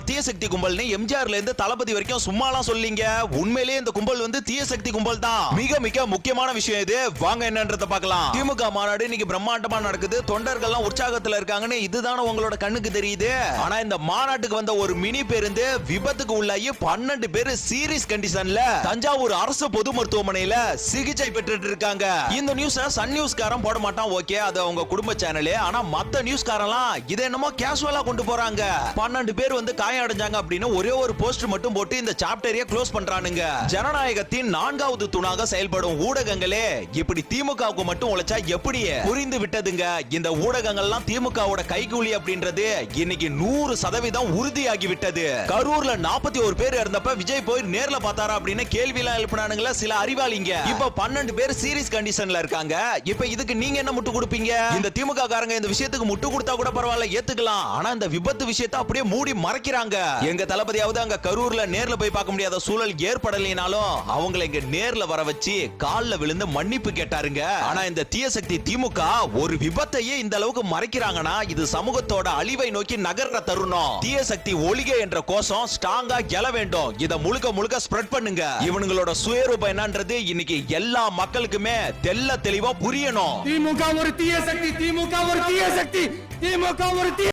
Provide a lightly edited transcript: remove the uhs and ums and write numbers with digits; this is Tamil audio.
தீய சக்தி கும்பல்னு எம்ஜிஆர்ல இருந்து தளபதி வரைக்கும் சும்மாலாம் சொல்லீங்க. உண்மையிலேயே இந்த கும்பல் வந்து தீய சக்தி கும்பல் தான். மிக மிக முக்கியமான விஷயம் இது. வாங்க என்னன்றத பார்க்கலாம். திமுக மாநாடு இன்னைக்கு பிரம்மாண்டமா நடக்குது. தொண்டர்கள்லாம் உற்சாகத்துல இருக்காங்கன்னு இதுதான உங்களோட கண்ணுக்கு தெரியுது. ஆனா இந்த மாநாட்டுக்கு வந்த ஒரு மினி பேருந்து விபத்துக்கு உள்ளாகி 12 பேர் சீரியஸ் கண்டிஷன்ல தஞ்சாவூர் அரசு பொது மருத்துவமனையில சிகிச்சை பெற்றுட்டு இருக்காங்க. இந்த நியூஸ் சன் நியூஸ்காரன் போட மாட்டான். ஓகே, அது அவங்க குடும்ப சேனல். ஆனா மத்த நியூஸ்காரன்லாம் இதை என்னமோ கேஷுவலா கொண்டு போறாங்க. 12 பேர் வந்து காயம் அடைஞ்சாங்க அப்படின்னு ஒரே ஒரு போஸ்ட் மட்டும் போட்டு இந்த சாப்டரையே க்ளோஸ் பண்றானுங்க. ஜனநாயகத்தின் 4வது தூணாக செயல்படும் ஊடகங்களே இப்படி திமுகவுக்கு மட்டும் உழைச்சா எப்படி? புரிந்து விட்டதுங்க. இந்த ஊடகங்கள்லாம் திமுகவோட கைகூலி அப்படின்றது இன்னைக்கு 100% உறுதியாகி விட்டது. கரூர்ல 41 பேர் இருந்தப்ப விஜய் போய் நேர்ல பார்த்தாரா அப்படின்னு கேள்வி எல்லாம் எழுப்பினானுங்களா சில அறிவாளிங்க. இப்ப 12 பேர் சீரியஸ் கண்டிஷன்ல இருக்காங்க. இப்ப இதுக்கு நீங்க என்ன முட்டு கொடுப்பீங்க? இந்த திமுக காரங்க இந்த விஷயத்துக்கு முட்டு கொடுத்தா கூட பரவாயில்ல, ஏத்துக்கலாம். ஆனா இந்த விபத்து விஷயத்தை அப்படியே மூடி மறைக்கிறாங்க. எங்க தளபதியாவது அங்க கரூர்ல நேர்ல போய் பார்க்க முடியாத சூழல் ஏற்படலைனாலும் அவங்களை இங்க நேர்ல வர வச்சு கால்ல விழுந்து மன்னிப்பு கேட்டாருங்க. ஆனா இந்த தீய சக்தி திமுக ஒரு விபத்தையே இந்த அளவுக்கு மறைக்கிறாங்கன்னா இது சமூகத்தோட அழிவை நோக்கி நகர்ற தருணம். தீய சக்தி ஒளிக என்ற கோஷம் ஸ்ட்ராங்கா எழ வேண்டும். இத முழுக்க முழுக்க ஸ்ப்ரெட் பண்ணுங்க. இவனுங்களோட சுயரூபம் என்னன்றது இன்னைக்கு எல்லா மக்களுக்குமே தெள்ள தெளிவா புரியணும். திமுக ஒரு தீய சக்தி, திமுக ஒரு தீய சக்தி, திமுக ஒரு